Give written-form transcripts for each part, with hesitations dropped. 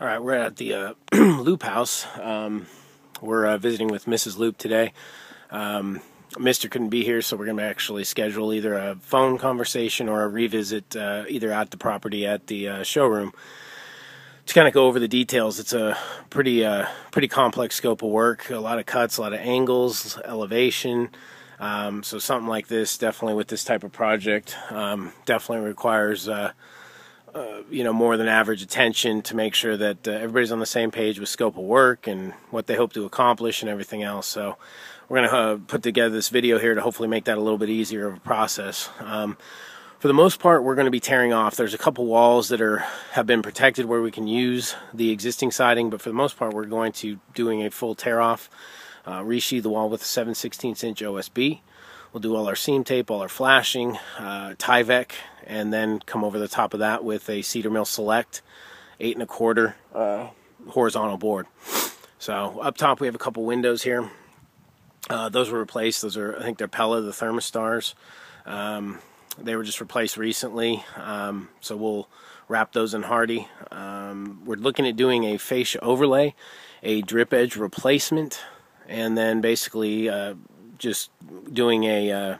All right, we're at the Loop house. We're visiting with Mrs. Loop today. Mr. couldn't be here, so we're going to actually schedule either a phone conversation or a revisit either at the property at the showroom to kind of go over the details. It's a pretty complex scope of work, a lot of cuts, a lot of angles, elevation. So something like this, definitely with this type of project, definitely requires more than average attention to make sure that everybody's on the same page with scope of work and what they hope to accomplish and everything else. So we're going to put together this video here to hopefully make that a little bit easier of a process. For the most part, we're going to be tearing off. There's a couple walls that have been protected where we can use the existing siding, but for the most part, we're going to doing a full tear off, resheathe the wall with a 7/16 inch OSB. We'll do all our seam tape, all our flashing, Tyvek, and then come over the top of that with a Cedar Mill Select 8 1/4 horizontal board. So up top we have a couple windows here. Those were replaced. Those are, I think they're Pella, the Thermistars. They were just replaced recently, so we'll wrap those in Hardie. We're looking at doing a fascia overlay, a drip edge replacement, and then basically just doing a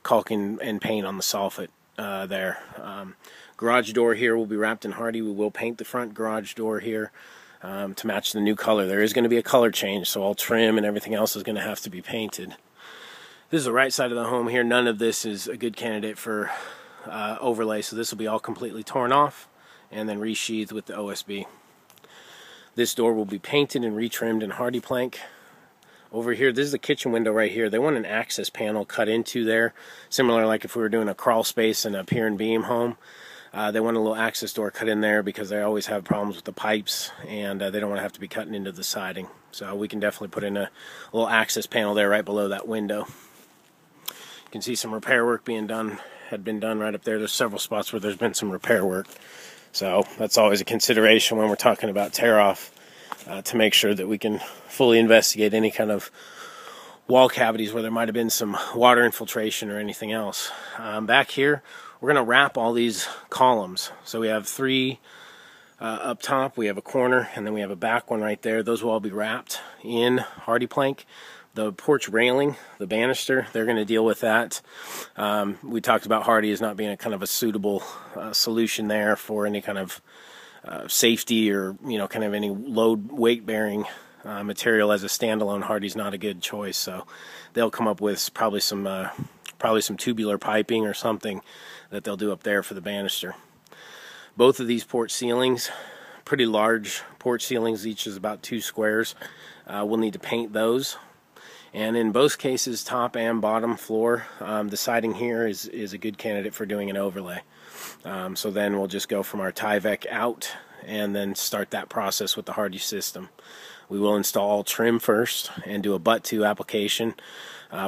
caulk and paint on the soffit there. Garage door here will be wrapped in Hardie. We will paint the front garage door here to match the new color. There is going to be a color change, so all trim and everything else is going to have to be painted. This is the right side of the home here. None of this is a good candidate for overlay, so this will be all completely torn off and then resheathed with the OSB. This door will be painted and retrimmed in Hardie plank. Over here, this is the kitchen window right here. They want an access panel cut into there, similar like if we were doing a crawl space in a pier and beam home. They want a little access door cut in there because they always have problems with the pipes, and they don't want to have to be cutting into the siding. So we can definitely put in a little access panel there right below that window. You can see some repair work had been done right up there. There's several spots where there's been some repair work. So that's always a consideration when we're talking about tear-off, to make sure that we can fully investigate any kind of wall cavities where there might have been some water infiltration or anything else. Back here, we're going to wrap all these columns. So we have 3 up top, we have a corner, and then we have a back one right there. Those will all be wrapped in Hardie plank. The porch railing, the banister, they're going to deal with that. We talked about Hardie as not being a kind of a suitable solution there for any kind of safety or kind of any load weight bearing material. As a standalone, Hardie's not a good choice, so they'll come up with probably some tubular piping or something that they'll do up there for the banister. Both of these porch ceilings, pretty large porch ceilings, each is about 2 squares. We'll need to paint those. And in both cases, top and bottom floor, the siding here is a good candidate for doing an overlay. So then we'll just go from our Tyvek out and then start that process with the Hardie system. We will install trim first and do a butt-to application,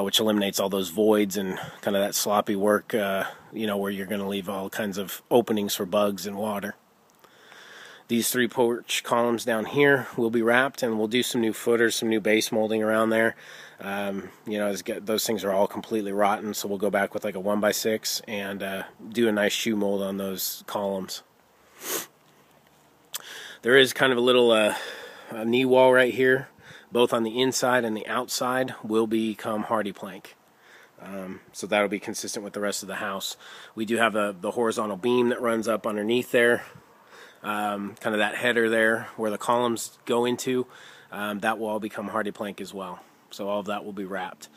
which eliminates all those voids and kind of that sloppy work, where you're going to leave all kinds of openings for bugs and water. These 3 porch columns down here will be wrapped, and we'll do some new footers, some new base molding around there. Those things are all completely rotten, so we'll go back with like a 1x6 and do a nice shoe mold on those columns. There is kind of a little a knee wall right here. Both on the inside and the outside will become Hardie plank. So that'll be consistent with the rest of the house. We do have the horizontal beam that runs up underneath there. Kind of that header there where the columns go into, that will all become Hardie plank as well. So all of that will be wrapped.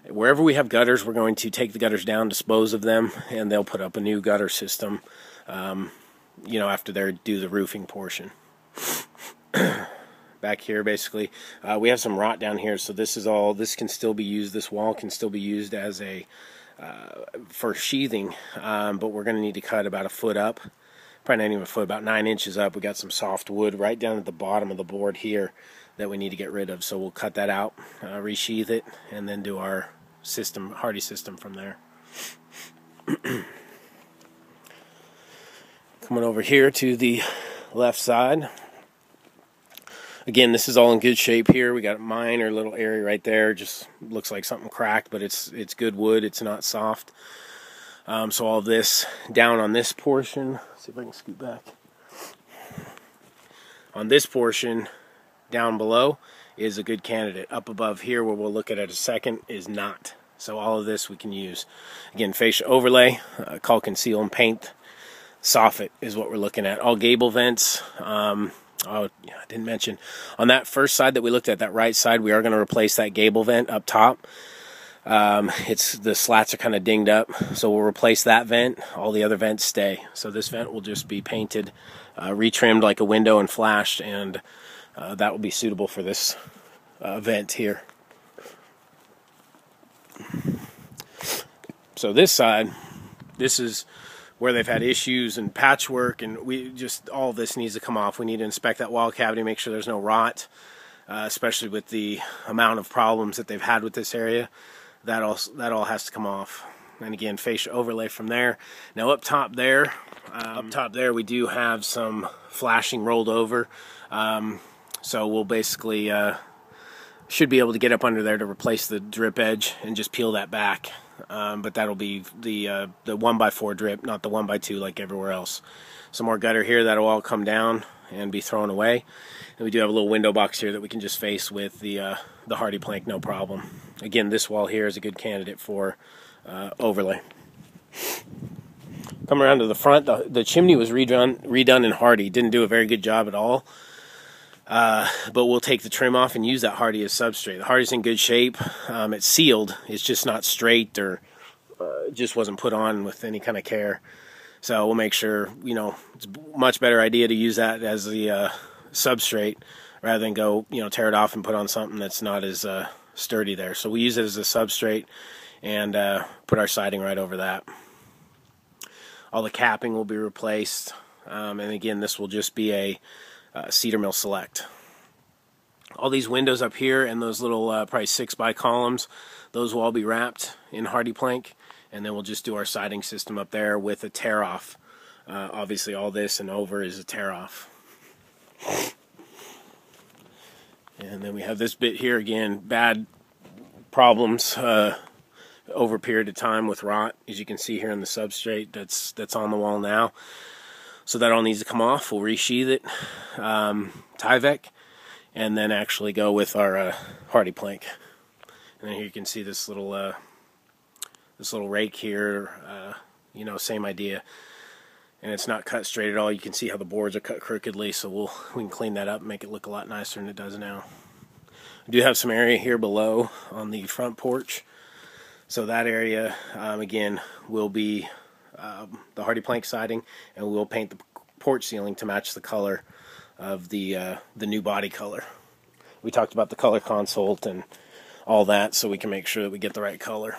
Wherever we have gutters, we're going to take the gutters down, dispose of them, and they'll put up a new gutter system, after they do the roofing portion. Back here, basically, we have some rot down here, so this can still be used, this wall can still be used as for sheathing, but we're going to need to cut about a foot up. Probably not even a foot, about 9 inches up. We got some soft wood right down at the bottom of the board here that we need to get rid of. So we'll cut that out, resheath it, and then do our Hardie system from there. Coming over here to the left side. Again, this is all in good shape here. We got a minor little area right there. Just looks like something cracked, but it's good wood. It's not soft. So all of this down on this portion, see if I can scoot back. on this portion down below is a good candidate. Up above here, where we'll look at it in a second, is not. So all of this we can use. Again, fascia overlay, caulk and seal and paint soffit is what we're looking at. All gable vents. Oh, yeah, I didn't mention on that first side that we looked at, that right side, we are going to replace that gable vent up top. The slats are kind of dinged up, so we'll replace that vent. All the other vents stay. So this vent will just be painted, retrimmed like a window and flashed, and that will be suitable for this vent here. So this side, this is where they've had issues and patchwork, and all of this needs to come off. We need to inspect that wall cavity, make sure there's no rot, especially with the amount of problems that they've had with this area. That all has to come off. And again, fascia overlay from there. Now up top there, we do have some flashing rolled over. So we'll basically should be able to get up under there to replace the drip edge and just peel that back. But that'll be the 1x4 drip, not the 1x2 like everywhere else. Some more gutter here that'll all come down and be thrown away. And we do have a little window box here that we can just face with the Hardie plank, no problem. Again, this wall here is a good candidate for overlay. Come around to the front. The chimney was redone in Hardie. Didn't do a very good job at all. But we'll take the trim off and use that Hardie as substrate. The Hardie's in good shape. It's sealed. It's just not straight, or it just wasn't put on with any kind of care. So we'll make sure, it's a much better idea to use that as the substrate rather than go, tear it off and put on something that's not as sturdy there. So we use it as a substrate and put our siding right over that. All the capping will be replaced. And again, this will just be a cedar mill select. All these windows up here and those little probably 6x columns, those will all be wrapped in Hardie plank, and then we'll just do our siding system up there with a tear off. Obviously all this and over is a tear off. And then we have this bit here again, bad problems over a period of time with rot, as you can see here in the substrate that's on the wall now. So that all needs to come off. We'll resheath it, Tyvek, and then actually go with our Hardie plank. And then here you can see this little rake here. Same idea. And it's not cut straight at all. You can see how the boards are cut crookedly, so we can clean that up and make it look a lot nicer than it does now. We do have some area here below on the front porch. So that area, again, will be the Hardie plank siding, and we'll paint the porch ceiling to match the color of the new body color. We talked about the color consult and all that, so we can make sure that we get the right color.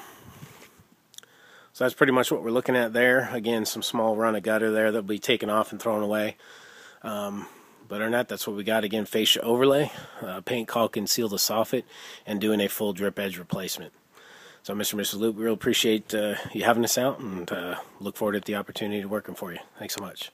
So that's pretty much what we're looking at there. Again, some small run of gutter there that'll be taken off and thrown away. But other than that, that's what we got. Again, fascia overlay, paint, caulk, and seal the soffit, and doing a full drip edge replacement. So, Mr. and Mrs. Loop, we really appreciate you having us out, and look forward to the opportunity to working for you. Thanks so much.